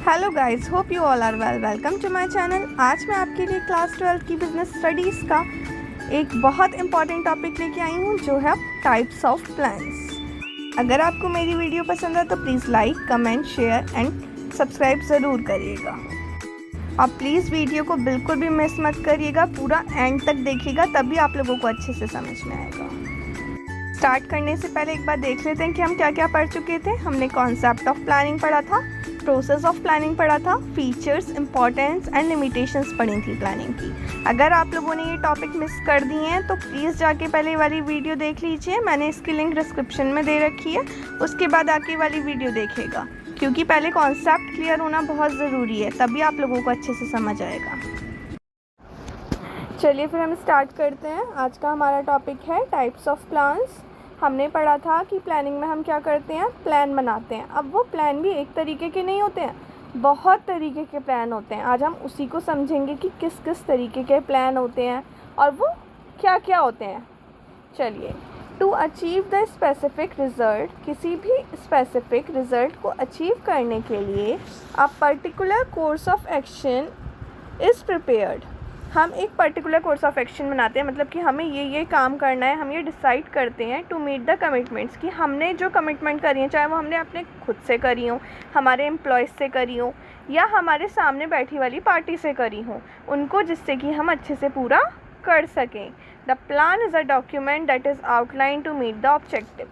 Hello guys, hope you all are welcome to my channel. आज मैं आपके लिए क्लास 12 की बिजनेस स्टडीज़ का एक बहुत इंपॉर्टेंट टॉपिक लेके आई हूँ, जो है टाइप्स ऑफ प्लान्स। अगर आपको मेरी वीडियो पसंद है तो please like, comment, share and subscribe ज़रूर करिएगा। आप प्लीज़ वीडियो को बिल्कुल भी मिस मत करिएगा, पूरा एंड तक देखिएगा, तभी आप लोगों को अच्छे से समझ में आएगा। स्टार्ट करने से पहले एक बार देख लेते हैं कि हम क्या क्या पढ़ चुके थे। हमने कॉन्सेप्ट ऑफ प्लानिंग पढ़ा था, प्रोसेस ऑफ प्लानिंग पढ़ा था, फीचर्स, इंपॉर्टेंस एंड लिमिटेशंस पढ़ी थी प्लानिंग की। अगर आप लोगों ने ये टॉपिक मिस कर दिए हैं तो प्लीज़ जाके पहले वाली वीडियो देख लीजिए, मैंने इसकी लिंक डिस्क्रिप्शन में दे रखी है। उसके बाद आके वाली वीडियो देखिएगा, क्योंकि पहले कॉन्सेप्ट क्लियर होना बहुत ज़रूरी है, तभी आप लोगों को अच्छे से समझ आएगा। चलिए फिर हम स्टार्ट करते हैं। आज का हमारा टॉपिक है टाइप्स ऑफ प्लान्स। हमने पढ़ा था कि प्लानिंग में हम क्या करते हैं, प्लान बनाते हैं। अब वो प्लान भी एक तरीके के नहीं होते हैं, बहुत तरीके के प्लान होते हैं। आज हम उसी को समझेंगे कि किस किस तरीके के प्लान होते हैं और वो क्या क्या होते हैं। चलिए, to achieve the specific result, किसी भी स्पेसिफिक रिज़ल्ट को अचीव करने के लिए a particular course of action is prepared. हम एक पर्टिकुलर कोर्स ऑफ एक्शन बनाते हैं, मतलब कि हमें ये काम करना है, हम ये डिसाइड करते हैं टू मीट द कमिटमेंट्स, कि हमने जो कमिटमेंट करी है, चाहे वो हमने अपने खुद से करी हो, हमारे एम्प्लॉयज़ से करी हो, या हमारे सामने बैठी वाली पार्टी से करी हो, उनको, जिससे कि हम अच्छे से पूरा कर सकें। The plan is a document that is outline to meet the objective.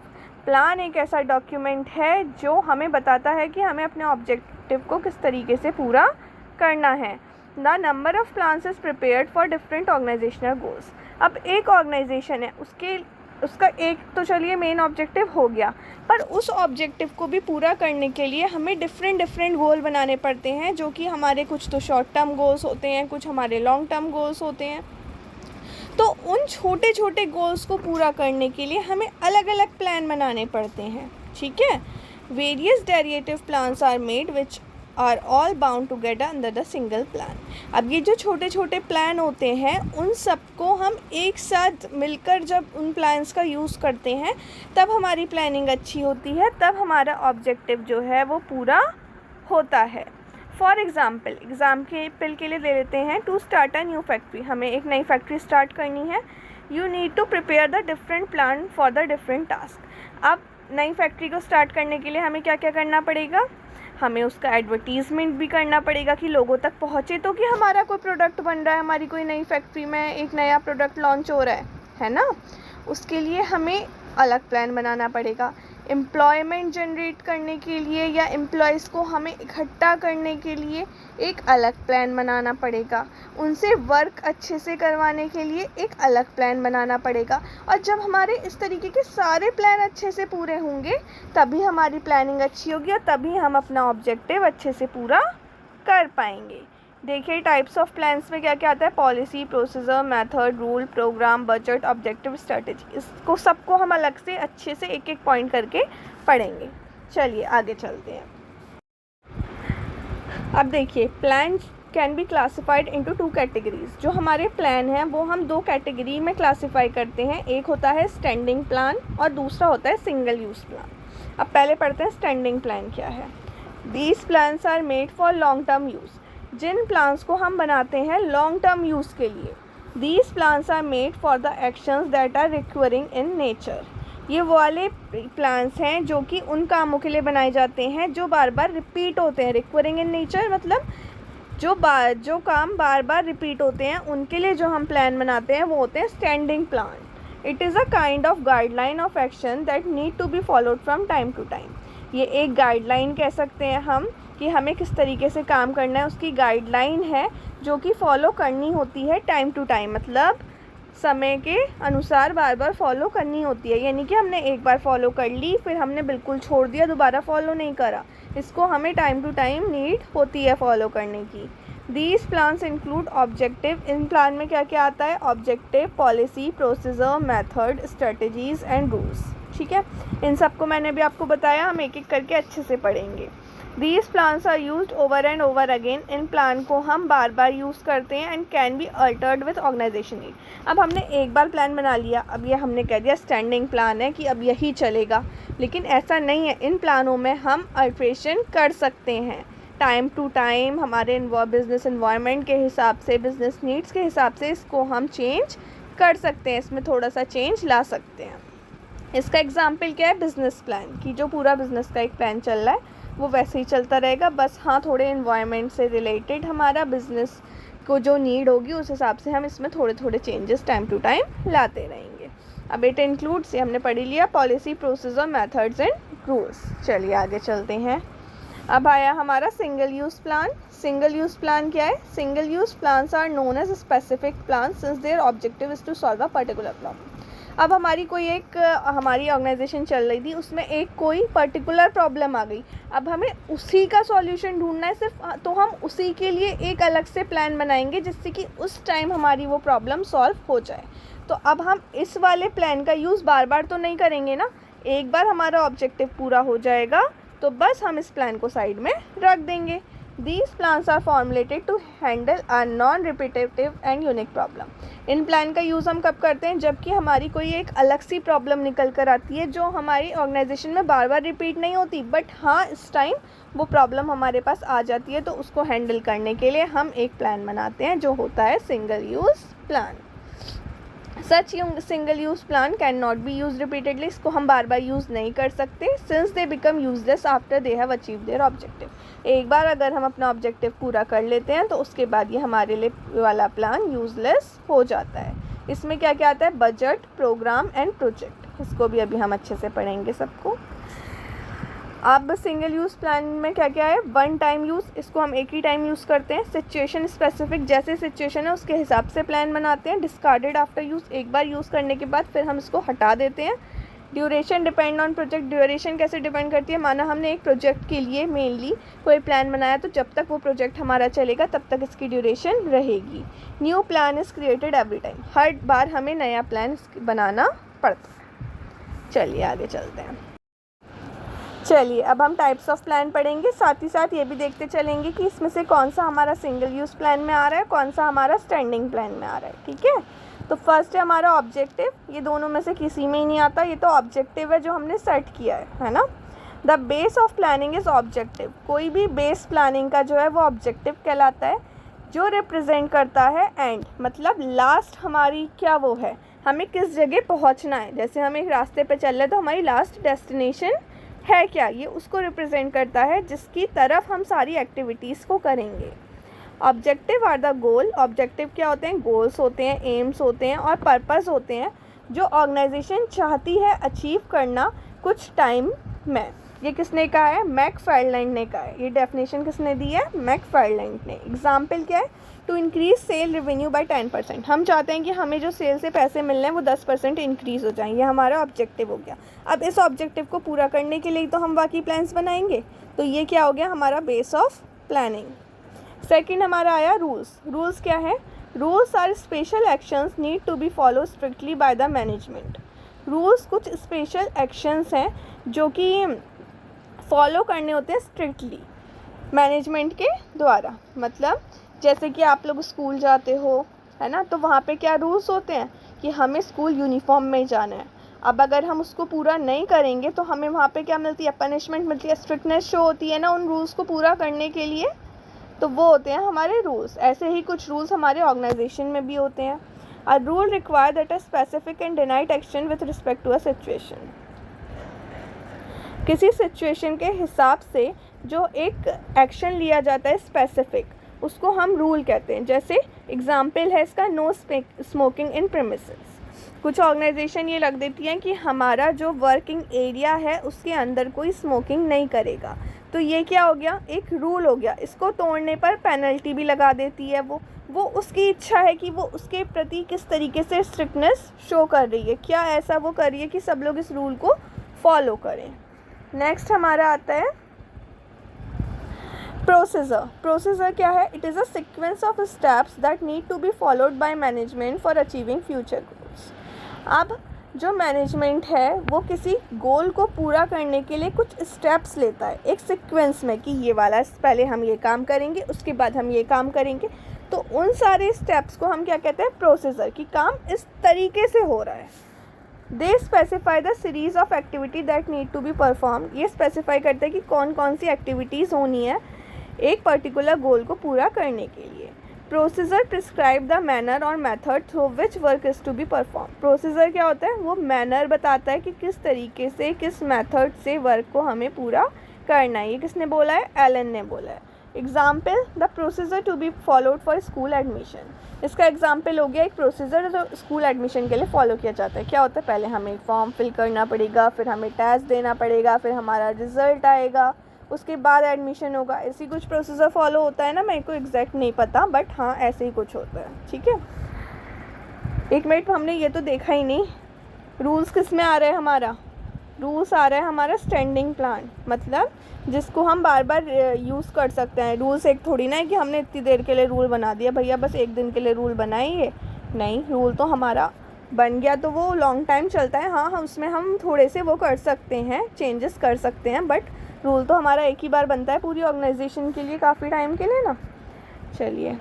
Plan एक ऐसा डॉक्यूमेंट है जो हमें बताता है कि हमें अपने ऑब्जेक्टिव को किस तरीके से पूरा करना है। The number of plans is prepared for different organisational goals. अब एक ऑर्गेनाइजेशन है, उसका एक तो चलिए मेन ऑब्जेक्टिव हो गया, पर उस ऑब्जेक्टिव को भी पूरा करने के लिए हमें डिफरेंट गोल बनाने पड़ते हैं, जो कि हमारे कुछ तो शॉर्ट टर्म गोल्स होते हैं, कुछ हमारे लॉन्ग टर्म गोल्स होते हैं। तो उन छोटे छोटे गोल्स को पूरा करने के लिए हमें अलग अलग प्लान बनाने पड़ते हैं, ठीक है। Various derivative plans are made which are all bound together under the single plan. अब ये जो छोटे छोटे प्लान होते हैं, उन सबको हम एक साथ मिलकर जब उन प्लान्स का यूज़ करते हैं, तब हमारी प्लानिंग अच्छी होती है, तब हमारा ऑब्जेक्टिव जो है वो पूरा होता है। फॉर एग्ज़ाम्पल के लिए ले लेते हैं, to start a new factory. हमें एक नई फैक्ट्री स्टार्ट करनी है। You need to prepare the different plan for the different task. अब नई फैक्ट्री को स्टार्ट करने के लिए हमें क्या क्या करना पड़ेगा, हमें उसका एडवर्टीज़मेंट भी करना पड़ेगा कि लोगों तक पहुँचे, तो कि हमारा कोई प्रोडक्ट बन रहा है, हमारी कोई नई फैक्ट्री में एक नया प्रोडक्ट लॉन्च हो रहा है ना। उसके लिए हमें अलग प्लान बनाना पड़ेगा। एम्प्लॉयमेंट जनरेट करने के लिए या एम्प्लॉयज़ को हमें इकट्ठा करने के लिए एक अलग प्लान बनाना पड़ेगा। उनसे वर्क अच्छे से करवाने के लिए एक अलग प्लान बनाना पड़ेगा। और जब हमारे इस तरीके के सारे प्लान अच्छे से पूरे होंगे, तभी हमारी प्लानिंग अच्छी होगी और तभी हम अपना ऑब्जेक्टिव अच्छे से पूरा कर पाएंगे। देखिए, टाइप्स ऑफ प्लान्स में क्या क्या आता है, policy, procedure, method, rule, programme, budget, objective, strategy. इसको सबको हम अलग से अच्छे से एक एक पॉइंट करके पढ़ेंगे। चलिए आगे चलते हैं। अब देखिए, plan can be classified into two categories. जो हमारे प्लान हैं वो हम दो कैटेगरी में क्लासीफाई करते हैं। एक होता है स्टैंडिंग प्लान और दूसरा होता है सिंगल यूज़ प्लान। अब पहले पढ़ते हैं स्टैंडिंग प्लान क्या है। These plans are made for long term use. जिन प्लान्स को हम बनाते हैं लॉन्ग टर्म यूज़ के लिए, these plans are made for the actions that are recurring in nature. ये वो वाले प्लान्स हैं जो कि उन कामों के लिए बनाए जाते हैं जो बार बार रिपीट होते हैं। रिक्वरिंग इन नेचर मतलब जो काम बार बार रिपीट होते हैं, उनके लिए जो हम प्लान बनाते हैं वो होते हैं standing plan. It is a kind of guideline of action that need to be followed from time to time. ये एक गाइडलाइन कह सकते हैं हम, कि हमें किस तरीके से काम करना है, उसकी गाइडलाइन है जो कि फॉलो करनी होती है टाइम टू टाइम, मतलब समय के अनुसार बार बार फॉलो करनी होती है। यानी कि हमने एक बार फॉलो कर ली, फिर हमने बिल्कुल छोड़ दिया, दोबारा फॉलो नहीं करा। इसको हमें टाइम टू टाइम नीड होती है फॉलो करने की। These plans include objective. In plan में क्या क्या आता है, objective, policy, procedure, method, strategies and rules, ठीक है। इन सब को मैंने भी आपको बताया, हम एक एक करके अच्छे से पढ़ेंगे। These plans are used over and over again. इन प्लान को हम बार बार यूज़ करते हैं and can be altered with organisation need. अब हमने एक बार प्लान बना लिया, अब ये हमने कह दिया स्टैंडिंग प्लान है कि अब यही चलेगा, लेकिन ऐसा नहीं है। इन प्लानों में हम अल्ट्रेशन कर सकते हैं। टाइम टू टाइम हमारे बिज़नेस इन्वायरमेंट के हिसाब से, बिज़नेस नीड्स के हिसाब से इसको हम चेंज कर सकते हैं, इसमें थोड़ा सा चेंज ला सकते हैं। इसका एग्जाम्पल क्या है, बिज़नेस प्लान की जो पूरा बिज़नेस का एक प्लान चल रहा है वो वैसे ही चलता रहेगा, बस हाँ थोड़े इन्वायरमेंट से रिलेटेड हमारा बिज़नेस को जो नीड होगी उस हिसाब से हम इसमें थोड़े थोड़े चेंजेस टाइम टू टाइम लाते रहेंगे। अब इट इंक्लूड्स, ये हमने पढ़ लिया, policy, procedure, methods and rules. चलिए आगे चलते हैं। अब आया हमारा single use plan. Single use plan क्या है? Single use plans are known as specific plan since their objective is to solve a particular problem. अब हमारी कोई एक हमारी ऑर्गेनाइजेशन चल रही थी, उसमें एक कोई पर्टिकुलर प्रॉब्लम आ गई, अब हमें उसी का सॉल्यूशन ढूंढना है सिर्फ, तो हम उसी के लिए एक अलग से प्लान बनाएंगे जिससे कि उस टाइम हमारी वो प्रॉब्लम सॉल्व हो जाए। तो अब हम इस वाले प्लान का यूज़ बार बार तो नहीं करेंगे ना, एक बार हमारा ऑब्जेक्टिव पूरा हो जाएगा तो बस हम इस प्लान को साइड में रख देंगे। These plans are formulated to handle a non-repetitive and unique problem. In plan का यूज़ हम कब करते हैं? जबकि हमारी कोई एक अलग सी प्रॉब्लम निकल कर आती है जो हमारी ऑर्गेनाइजेशन में बार बार रिपीट नहीं होती, बट हाँ इस टाइम वो प्रॉब्लम हमारे पास आ जाती है, तो उसको हैंडल करने के लिए हम एक प्लान बनाते हैं जो होता है single use plan. Such single use plan can not be use repeatedly, इसको हम बार बार यूज़ नहीं कर सकते, since they become useless after they have achieve their objective. एक बार अगर हम अपना ऑब्जेक्टिव पूरा कर लेते हैं तो उसके बाद ये हमारे लिए वाला प्लान यूजलेस हो जाता है। इसमें क्या क्या आता है? Budget, programme and project. इसको भी अभी हम अच्छे से पढ़ेंगे सबको। अब सिंगल यूज़ प्लान में क्या क्या है? वन टाइम यूज़, इसको हम एक ही टाइम यूज़ करते हैं। सिचुएशन स्पेसिफिक, जैसे सिचुएशन है उसके हिसाब से प्लान बनाते हैं। डिस्कार्डेड आफ्टर यूज़, एक बार यूज़ करने के बाद फिर हम इसको हटा देते हैं। Duration depend on project, duration कैसे डिपेंड करती है? माना हमने एक प्रोजेक्ट के लिए मेनली कोई प्लान बनाया तो जब तक वो प्रोजेक्ट हमारा चलेगा तब तक इसकी ड्यूरेशन रहेगी। New plan is created every time, हर बार हमें नया प्लान बनाना पड़ता है। चलिए आगे चलते हैं। चलिए अब हम टाइप्स ऑफ प्लान पढ़ेंगे, साथ ही साथ ये भी देखते चलेंगे कि इसमें से कौन सा हमारा सिंगल यूज़ प्लान में आ रहा है, कौन सा हमारा स्टैंडिंग प्लान में आ रहा है। ठीक है, तो फर्स्ट है हमारा ऑब्जेक्टिव, ये दोनों में से किसी में ही नहीं आता, ये तो ऑब्जेक्टिव है जो हमने सेट किया है ना। The base of planning is objective, कोई भी बेस प्लानिंग का जो है वो ऑब्जेक्टिव कहलाता है, जो रिप्रेजेंट करता है एंड, मतलब लास्ट हमारी क्या वो है, हमें किस जगह पहुंचना है। जैसे हम एक रास्ते पे चल रहे हैं तो हमारी लास्ट डेस्टिनेशन है क्या, ये उसको रिप्रेजेंट करता है जिसकी तरफ हम सारी एक्टिविटीज़ को करेंगे। Objective are the goal, objective क्या होते हैं? गोल्स होते हैं, एम्स होते हैं और पर्पस होते हैं जो ऑर्गेनाइजेशन चाहती है अचीव करना कुछ टाइम में। ये किसने कहा है? मैकफार्लैंड ने कहा है। ये डेफिनेशन किसने दी है? मैकफार्लैंड ने। एग्जाम्पल क्या है? To increase sale revenue by 10%, हम चाहते हैं कि हमें जो सेल से पैसे मिल रहे हैं वो 10% इंक्रीज़ हो जाएं, ये हमारा ऑब्जेक्टिव हो गया। अब इस ऑब्जेक्टिव को पूरा करने के लिए तो हम बाकी प्लान्स बनाएंगे, तो ये क्या हो गया? हमारा बेस ऑफ प्लानिंग। सेकंड हमारा आया रूल्स। रूल्स क्या है? Rules are special actions need to be follow strictly by the management. Rules कुछ स्पेशल एक्शंस हैं जो कि फॉलो करने होते हैं स्ट्रिक्टली मैनेजमेंट के द्वारा। मतलब जैसे कि आप लोग स्कूल जाते हो, है ना, तो वहाँ पे क्या रूल्स होते हैं कि हमें स्कूल यूनिफॉर्म में जाना है। अब अगर हम उसको पूरा नहीं करेंगे तो हमें वहाँ पे क्या मिलती है? पनिशमेंट मिलती है, स्ट्रिक्टनेस शो होती है ना उन रूल्स को पूरा करने के लिए, तो वो होते हैं हमारे रूल्स। ऐसे ही कुछ रूल्स हमारे ऑर्गेनाइजेशन में भी होते हैं। A rule require that a specific and denied action with respect to a situation, किसी सिचुएशन के हिसाब से जो एक एक्शन लिया जाता है स्पेसिफिक, उसको हम रूल कहते हैं। जैसे एग्जाम्पल है इसका, नो स्मोकिंग इन प्रीमिसेस। कुछ ऑर्गेनाइजेशन ये रख देती हैं कि हमारा जो वर्किंग एरिया है उसके अंदर कोई स्मोकिंग नहीं करेगा, तो ये क्या हो गया? एक रूल हो गया। इसको तोड़ने पर पेनल्टी भी लगा देती है वो उसकी इच्छा है कि वो उसके प्रति किस तरीके से स्ट्रिक्टनेस शो कर रही है, क्या ऐसा वो कर रही है कि सब लोग इस रूल को फॉलो करें। नेक्स्ट हमारा आता है प्रोसीजर। प्रोसीजर क्या है? It is a sequence of steps that need to be followed by management for achieving future goals. अब जो मैनेजमेंट है वो किसी गोल को पूरा करने के लिए कुछ स्टेप्स लेता है एक सीक्वेंस में, कि ये वाला पहले हम ये काम करेंगे, उसके बाद हम ये काम करेंगे। तो उन सारे स्टेप्स को हम क्या कहते हैं? प्रोसीजर, कि काम इस तरीके से हो रहा है। They specify the series of activity that need to be perform, ये स्पेसिफाई करते हैं कि कौन कौन सी एक्टिविटीज़ होनी है एक पर्टिकुलर गोल को पूरा करने के लिए। प्रोसीजर प्रिस्क्राइब द मैनर और method through which work is to be perform. Procedure क्या होता है? वो मैनर बताता है कि किस तरीके से, किस मेथड से वर्क को हमें पूरा करना है। ये किसने बोला है? एलन ने बोला है। Example, the procedure to be followed for school admission. इसका एग्जाम्पल हो गया एक प्रोसीजर जो स्कूल एडमिशन के लिए फॉलो किया जाता है। क्या होता है? पहले हमें फॉर्म फिल करना पड़ेगा, फिर हमें टेस्ट देना पड़ेगा, फिर हमारा रिजल्ट आएगा, उसके बाद एडमिशन होगा। ऐसी कुछ प्रोसीजर फॉलो होता है ना, मेरे को एग्जैक्ट नहीं पता, बट हाँ ऐसे ही कुछ होता है। ठीक है, एक मिनट, हमने ये तो देखा ही नहीं, रूल्स किस में आ रहा है हमारा? रूल्स आ रहा है हमारा स्टैंडिंग प्लान, मतलब जिसको हम बार बार यूज़ कर सकते हैं। रूल्स एक थोड़ी ना है कि हमने इतनी देर के लिए रूल बना दिया, भैया बस एक दिन के लिए रूल बनाइए। नहीं, रूल तो हमारा बन गया तो वो लॉन्ग टाइम चलता है। हाँ, उसमें हम थोड़े से वो कर सकते हैं, चेंजेस कर सकते हैं, बट रूल तो हमारा एक ही बार बनता है पूरी ऑर्गेनाइजेशन के लिए, काफ़ी टाइम के लिए ना। चलिए,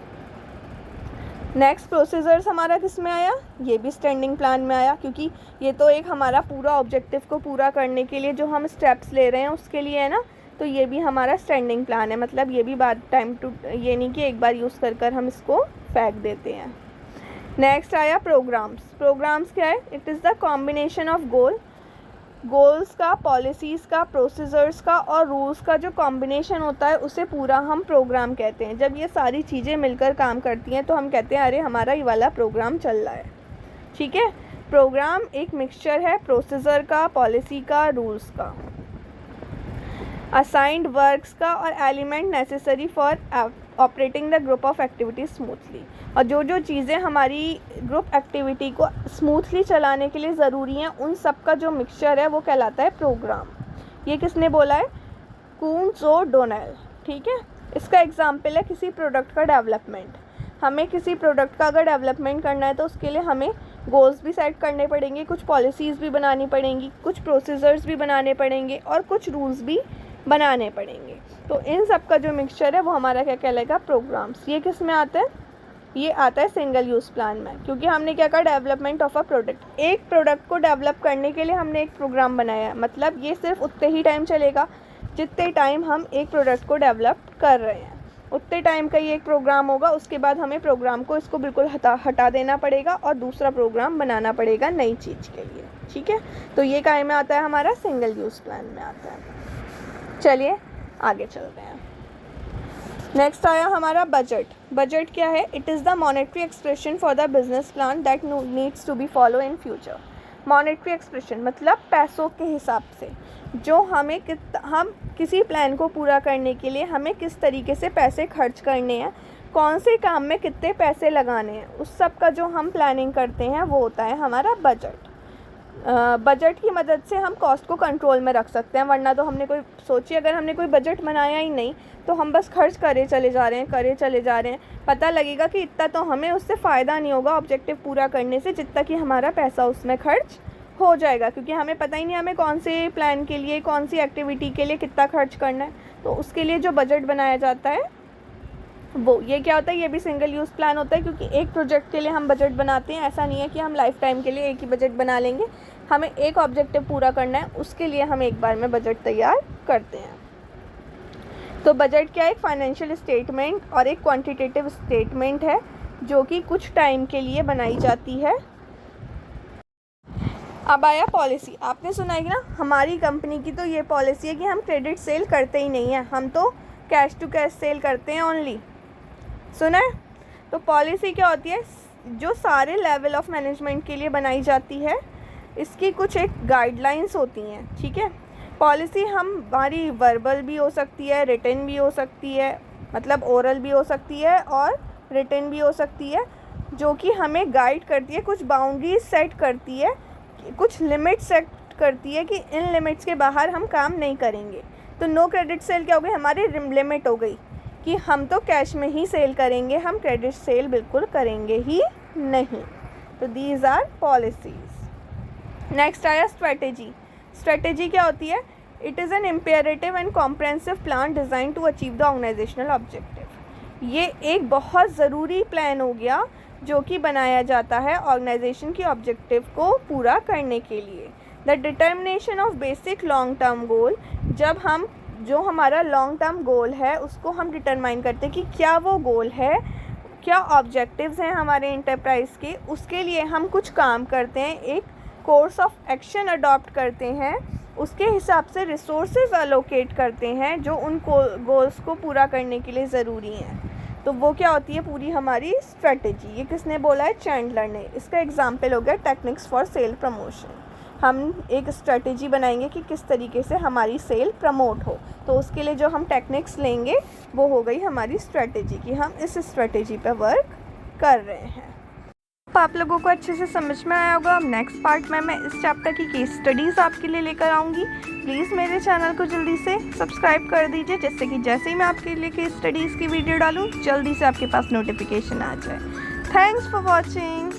नेक्स्ट प्रोसीजर्स हमारा किस में आया? ये भी स्टैंडिंग प्लान में आया, क्योंकि ये तो एक हमारा पूरा ऑब्जेक्टिव को पूरा करने के लिए जो हम स्टेप्स ले रहे हैं उसके लिए है ना, तो ये भी हमारा स्टैंडिंग प्लान है। मतलब ये भी बात टाइम टू, ये नहीं कि एक बार यूज़ कर हम इसको फेंक देते हैं। नेक्स्ट आया प्रोग्राम्स। प्रोग्राम्स क्या है? It is the combination of goals का, पॉलिसीज़ का, प्रोसीजर्स का और रूल्स का जो कॉम्बिनेशन होता है उसे पूरा हम प्रोग्राम कहते हैं। जब ये सारी चीज़ें मिलकर काम करती हैं तो हम कहते हैं अरे हमारा ये वाला प्रोग्राम चल रहा है। ठीक है, प्रोग्राम एक मिक्सचर है प्रोसीजर का, पॉलिसी का, रूल्स का, असाइंड वर्क्स का और element necessary for operating the group of activities smoothly. और जो चीज़ें हमारी ग्रुप एक्टिविटी को स्मूथली चलाने के लिए ज़रूरी हैं, उन सब का जो मिक्सचर है वो कहलाता है प्रोग्राम। ये किसने बोला है? कून्ज़ो डोनेल। ठीक है, इसका एग्जाम्पल है किसी प्रोडक्ट का डेवलपमेंट। हमें किसी प्रोडक्ट का अगर डेवलपमेंट करना है तो उसके लिए हमें गोल्स भी सेट करने पड़ेंगे, कुछ पॉलिसीज़ भी बनानी पड़ेंगी, कुछ प्रोसीजर्स भी बनाने पड़ेंगे और कुछ रूल्स भी बनाने पड़ेंगे। तो इन सब का जो मिक्सचर है वो हमारा क्या कहलाएगा? प्रोग्राम्स। ये किस में आता है? ये आता है सिंगल यूज़ प्लान में, क्योंकि हमने क्या कहा? Development of a product. एक प्रोडक्ट को डेवलप करने के लिए हमने एक प्रोग्राम बनाया है, मतलब ये सिर्फ उतने ही टाइम चलेगा जितने टाइम हम एक प्रोडक्ट को डेवलप कर रहे हैं, उतने टाइम का ये एक प्रोग्राम होगा। उसके बाद हमें प्रोग्राम को इसको बिल्कुल हटा देना पड़ेगा और दूसरा प्रोग्राम बनाना पड़ेगा नई चीज़ के लिए। ठीक है, तो ये काय में आता है? हमारा सिंगल यूज़ प्लान में आता है। चलिए आगे चलते हैं। नेक्स्ट आया हमारा बजट। बजट क्या है? It is the monetary expression for the business plan that needs to be follow in future. Monetary expression मतलब पैसों के हिसाब से जो हम किसी प्लान को पूरा करने के लिए हमें किस तरीके से पैसे खर्च करने हैं, कौन से काम में कितने पैसे लगाने हैं, उस सब का जो हम प्लानिंग करते हैं वो होता है हमारा बजट। बजट की मदद से हम कॉस्ट को कंट्रोल में रख सकते हैं, वरना तो हमने अगर हमने कोई बजट बनाया ही नहीं तो हम बस खर्च करे चले जा रहे हैं, पता लगेगा कि इतना तो हमें उससे फ़ायदा नहीं होगा ऑब्जेक्टिव पूरा करने से जितना कि हमारा पैसा उसमें खर्च हो जाएगा, क्योंकि हमें पता ही नहीं हमें कौन से प्लान के लिए, कौन सी एक्टिविटी के लिए कितना खर्च करना है। तो उसके लिए जो बजट बनाया जाता है वो, ये क्या होता है? ये भी सिंगल यूज़ प्लान होता है, क्योंकि एक प्रोजेक्ट के लिए हम बजट बनाते हैं। ऐसा नहीं है कि हम लाइफ टाइम के लिए एक ही बजट बना लेंगे, हमें एक ऑब्जेक्टिव पूरा करना है, उसके लिए हम एक बार में बजट तैयार करते हैं। तो बजट क्या है? एक फाइनेंशियल स्टेटमेंट और एक क्वांटिटेटिव स्टेटमेंट है जो कि कुछ टाइम के लिए बनाई जाती है। अब आया पॉलिसी। आपने सुना है कि ना, हमारी कंपनी की तो ये पॉलिसी है कि हम क्रेडिट सेल करते ही नहीं हैं, हम तो कैश टू कैश सेल करते हैं ओनली। सुना है? तो पॉलिसी क्या होती है? जो सारे लेवल ऑफ मैनेजमेंट के लिए बनाई जाती है, इसकी कुछ एक गाइडलाइंस होती हैं। ठीक है, पॉलिसी हमारी वर्बल भी हो सकती है, रिटन भी हो सकती है, मतलब ओरल भी हो सकती है और रिटन भी हो सकती है, जो कि हमें गाइड करती है, कुछ बाउंड्रीज सेट करती है, कुछ लिमिट सेट करती है कि इन लिमिट्स के बाहर हम काम नहीं करेंगे। तो नो क्रेडिट सेल क्या हो गई? हमारी लिमिट हो गई कि हम तो कैश में ही सेल करेंगे, हम क्रेडिट सेल बिल्कुल करेंगे ही नहीं। तो दीज आर पॉलिसीज़। नेक्स्ट आया स्ट्रेटेजी। स्ट्रेटेजी क्या होती है? It is an imperative and comprehensive plan design to achieve the organisational objective. ये एक बहुत ज़रूरी प्लान हो गया जो कि बनाया जाता है ऑर्गेनाइजेशन की ऑब्जेक्टिव को पूरा करने के लिए। The determination of basic long term goal, जब हम जो हमारा लॉन्ग टर्म गोल है उसको हम डिटरमाइन करते हैं कि क्या वो गोल है, क्या ऑब्जेक्टिव्स हैं हमारे इंटरप्राइज़ के, उसके लिए हम कुछ काम करते हैं, एक कोर्स ऑफ एक्शन अडॉप्ट करते हैं, उसके हिसाब से रिसोर्सेज अलोकेट करते हैं जो उन गोल्स को पूरा करने के लिए ज़रूरी हैं। तो वो क्या होती है पूरी हमारी स्ट्रेटजी। ये किसने बोला है? चैंडलर ने। इसका एग्जाम्पल हो गया टेक्निक्स फॉर सेल प्रमोशन। हम एक स्ट्रेटजी बनाएंगे कि किस तरीके से हमारी सेल प्रमोट हो, तो उसके लिए जो हम टेक्निक्स लेंगे वो हो गई हमारी स्ट्रेटजी कि हम इस स्ट्रेटजी पे वर्क कर रहे हैं। आप लोगों को अच्छे से समझ में आया होगा। अब नेक्स्ट पार्ट में मैं इस चैप्टर की केस स्टडीज़ आपके लिए लेकर आऊँगी। प्लीज़ मेरे चैनल को जल्दी से सब्सक्राइब कर दीजिए, जिससे कि जैसे ही मैं आपके लिए केस स्टडीज़ की वीडियो डालूँ जल्दी से आपके पास नोटिफिकेशन आ जाए। Thanks for watching.